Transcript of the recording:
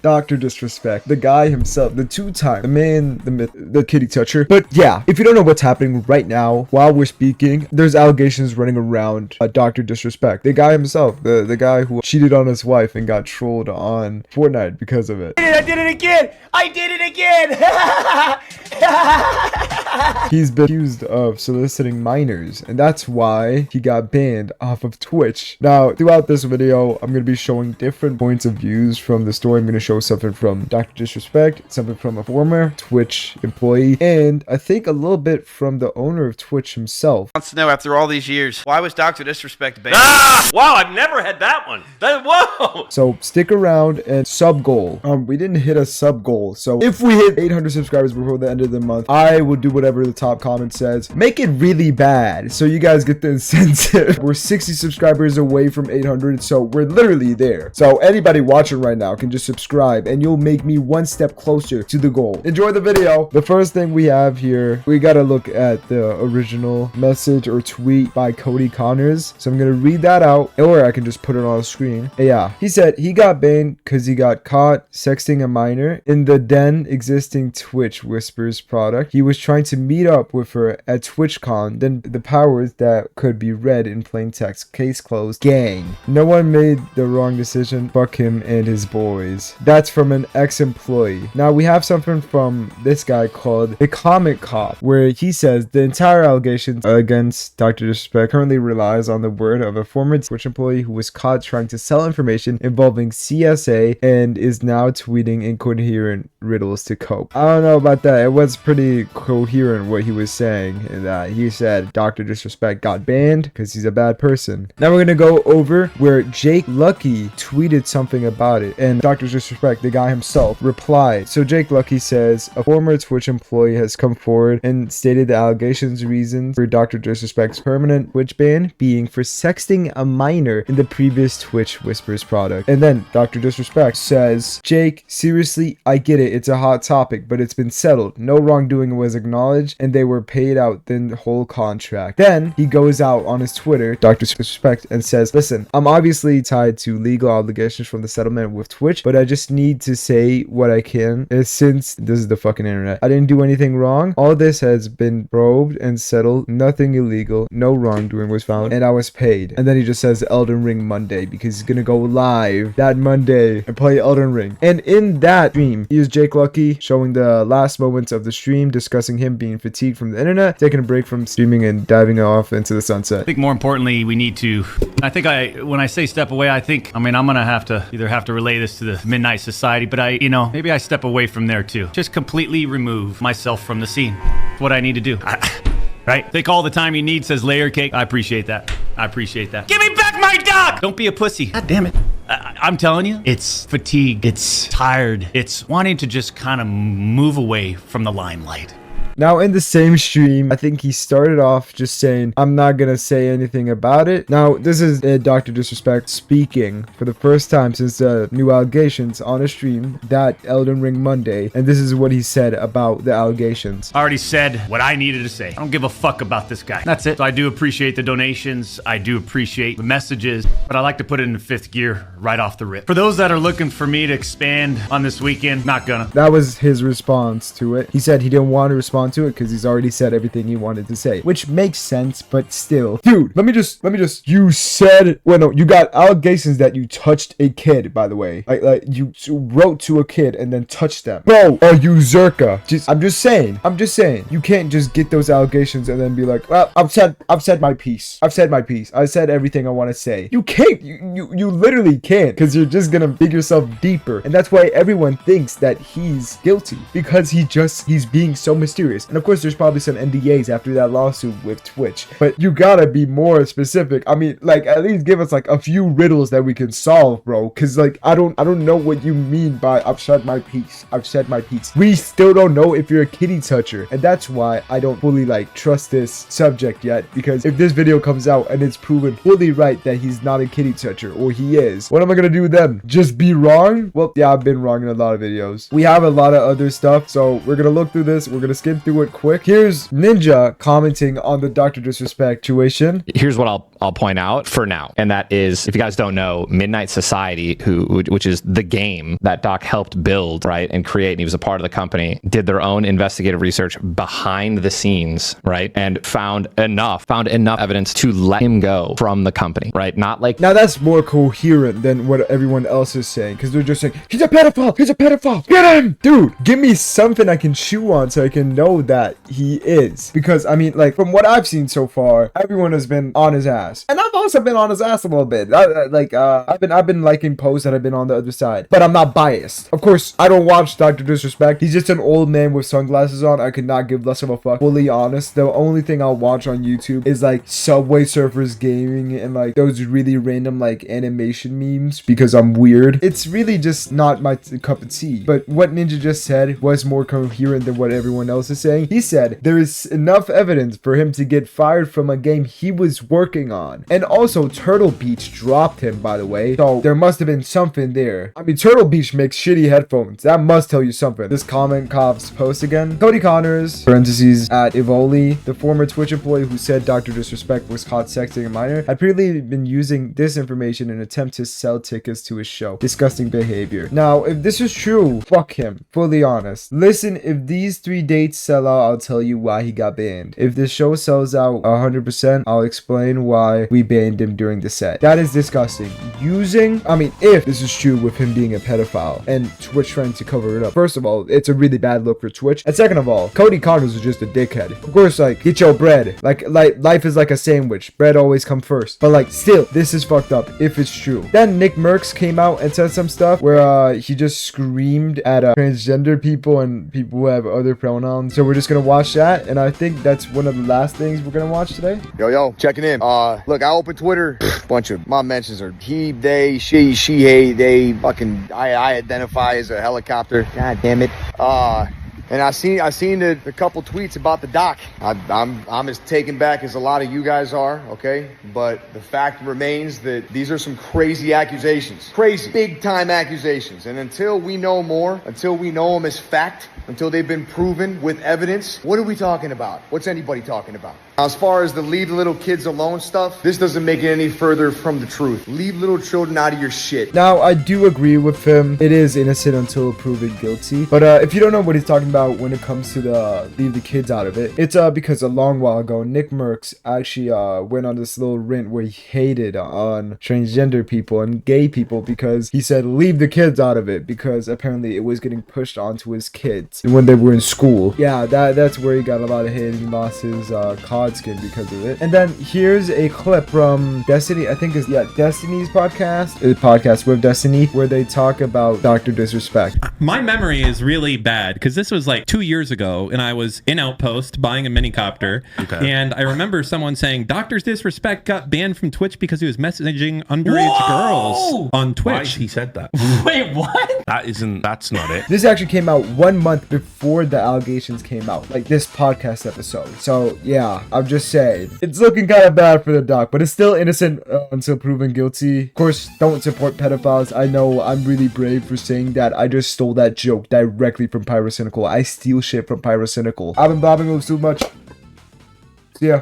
Dr. Disrespect, the guy himself, the two-time, the man, the myth, the kitty toucher. But yeah, if you don't know what's happening right now while we're speaking, there's allegations running around Dr. Disrespect, the guy himself, the guy who cheated on his wife and got trolled on Fortnite because of it. I did it again! I did it again! He's been accused of soliciting minors, and that's why he got banned off of Twitch. Now, throughout this video, I'm going to be showing different points of views from the story. I'm going to show something from Dr. Disrespect, something from a former Twitch employee, and I think a little bit from the owner of Twitch himself. Wants to know, after all these years, why was Dr. Disrespect banned? Ah! Wow, I've never had that one. Whoa! So stick around and sub goal. We didn't hit a sub goal, so if we hit 800 subscribers before the end of the month, I will do whatever the top comment says. Make it really bad so you guys get the incentive. We're 60 subscribers away from 800, so we're literally there. So anybody watching right now can just subscribe and you'll make me one step closer to the goal. Enjoy the video. The first thing we have here, we gotta look at the original message or tweet by Cody Connors. So I'm gonna read that out, or I can just put it on the screen. Yeah, he said he got banned because he got caught sexting a minor in the then existing Twitch Whispers product. He was trying to meet up with her at TwitchCon, then the powers that could be read in plain text. Case closed. Gang. No one made the wrong decision. Fuck him and his boys. That's from an ex-employee. Now we have something from this guy called the Comic Cop, where he says the entire allegations against Dr. Disrespect currently relies on the word of a former Twitch employee who was caught trying to sell information involving CSA and is now tweeting incoherent riddles to cope. I don't know about that. It was pretty coherent what he was saying, in that he said Dr. Disrespect got banned because he's a bad person. Now we're gonna go over where Jake Lucky tweeted something about it, and Dr. Disrespect, the guy himself, replied. So Jake Lucky says a former Twitch employee has come forward and stated the allegations reasons for Dr. Disrespect's permanent Twitch ban being for sexting a minor in the previous Twitch Whispers product. And then Dr. Disrespect says, Jake, seriously, I get it, it's a hot topic, but it's been settled. No wrongdoing was acknowledged and they were paid out the whole contract. Then he goes out on his Twitter, Dr. Disrespect, and says, listen, I'm obviously tied to legal obligations from the settlement with Twitch, but I just need to say what I can, since this is the fucking internet. I didn't do anything wrong. All this has been probed and settled. Nothing illegal. No wrongdoing was found, and I was paid. And then he just says Elden Ring Monday, because he's gonna go live that Monday and play Elden Ring. And in that stream, he is Jake Lucky showing the last moments of the stream, discussing him being fatigued from the internet, taking a break from streaming and diving off into the sunset. I think more importantly, we need to, when I say step away, I'm gonna have to relay this to the Midnight Society, but maybe I step away from there too. Just completely remove myself from the scene. What I need to do. Right? Take all the time you need, says Layer Cake. I appreciate that. Give me back my dog! Don't be a pussy. God damn it. I'm telling you, it's fatigue. It's tired. It's wanting to just kind of move away from the limelight. Now in the same stream, I think he started off just saying, I'm not gonna say anything about it. Now this is Dr. Disrespect speaking for the first time since the new allegations on a stream that Elden Ring Monday, and this is what he said about the allegations. I already said what I needed to say. I don't give a fuck about this guy. That's it. So I do appreciate the donations. I do appreciate the messages, but I like to put it in fifth gear right off the rip. For those that are looking for me to expand on this weekend, not gonna. That was his response to it. He said he didn't want to respond to it because he's already said everything he wanted to say, which makes sense, but still. Dude, let me just, you said, well, no, you got allegations that you touched a kid, by the way. Like you wrote to a kid and then touched them. Bro, are you Zerka? I'm just saying, you can't just get those allegations and then be like, well, I've said my piece. I said everything I want to say. You can't, you literally can't, because you're just gonna dig yourself deeper. And that's why everyone thinks that he's guilty, because he's being so mysterious. And of course, there's probably some NDAs after that lawsuit with Twitch, but you gotta be more specific. I mean, like, at least give us like a few riddles that we can solve, bro. Cause like, I don't know what you mean by I've said my piece. We still don't know if you're a kitty toucher, and that's why I don't fully like trust this subject yet. Because if this video comes out and it's proven fully right that he's not a kitty toucher, or he is, what am I gonna do then? Just be wrong? Well, yeah, I've been wrong in a lot of videos. We have a lot of other stuff, so we're gonna look through this. We're gonna skip through it quick. Here's Ninja commenting on the Dr. Disrespect situation. Here's what I'll point out for now, and that is, if you guys don't know, Midnight Society, which is the game that Doc helped build, right, and create, and he was a part of the company, did their own investigative research behind the scenes, right, and found enough evidence to let him go from the company, right? Not like... Now that's more coherent than what everyone else is saying, because they're just saying, he's a pedophile, get him! Dude, give me something I can chew on so I can know that he is. Because, I mean, like, from what I've seen so far, everyone has been on his ass. And I've also been on his ass a little bit. I've been liking posts and I've been on the other side. But I'm not biased. Of course, I don't watch Dr. Disrespect. He's just an old man with sunglasses on. I could not give less of a fuck. Fully honest, the only thing I'll watch on YouTube is, like, Subway Surfers Gaming and, like, those really random, like, animation memes because I'm weird. It's really just not my cup of tea. But what Ninja just said was more coherent than what everyone else is saying. He said there is enough evidence for him to get fired from a game he was working on. And also, Turtle Beach dropped him, by the way. So there must have been something there. I mean, Turtle Beach makes shitty headphones. That must tell you something. This comment Cobb's post again. Cody Connors, parentheses, at Evoli, the former Twitch employee who said Dr. Disrespect was caught sexting a minor, had previously been using this information in an attempt to sell tickets to his show. Disgusting behavior. Now, if this is true, fuck him. Fully honest. Listen, if these 3 dates sell out, I'll tell you why he got banned. If the show sells out 100%, I'll explain why we banned him during the set. That is disgusting. If this is true with him being a pedophile and Twitch trying to cover it up. First of all, it's a really bad look for Twitch. And second of all, Cody Connors is just a dickhead. Of course, like, get your bread. Like life is like a sandwich. Bread always come first. But like, still, this is fucked up if it's true. Then Nick Merckx came out and said some stuff where he just screamed at transgender people and people who have other pronouns. So we're just gonna watch that, and I think that's one of the last things we're gonna watch today. Yo, checking in. Look, I opened Twitter. Bunch of my mentions are he, they, she, hey, they, fucking, I identify as a helicopter. God damn it. And I seen a couple tweets about the doc. I'm as taken back as a lot of you guys are, okay? But the fact remains that these are some crazy accusations. Crazy, big time accusations. And until we know more, until we know them as fact, until they've been proven with evidence, what are we talking about? What's anybody talking about? As far as the leave little kids alone stuff, this doesn't make it any further from the truth. Leave little children out of your shit. Now, I do agree with him. It is innocent until proven guilty. But if you don't know what he's talking about when it comes to the leave the kids out of it, it's because a long while ago, Nick Merckx actually went on this little rant where he hated on transgender people and gay people because he said leave the kids out of it because apparently it was getting pushed onto his kids when they were in school. Yeah, that's where he got a lot of hate and he lost his COD skin because of it. And then here's a clip from Destiny, I think is Destiny's podcast, a podcast with Destiny, where they talk about Dr. Disrespect. My memory is really bad because this was like 2 years ago and I was in Outpost buying a minicopter. Okay. And I remember someone saying Dr. Disrespect got banned from Twitch because he was messaging underage girls on Twitch. Why he said that? Wait, what? That's not it. This actually came out 1 month before the allegations came out, like this podcast episode. So yeah, I'm just saying it's looking kind of bad for the doc, but it's still innocent until proven guilty. Of course, don't support pedophiles. I know I'm really brave for saying that. I just stole that joke directly from Pyrocynical. I steal shit from Pyrocynical. I've been blabbing too much. See ya.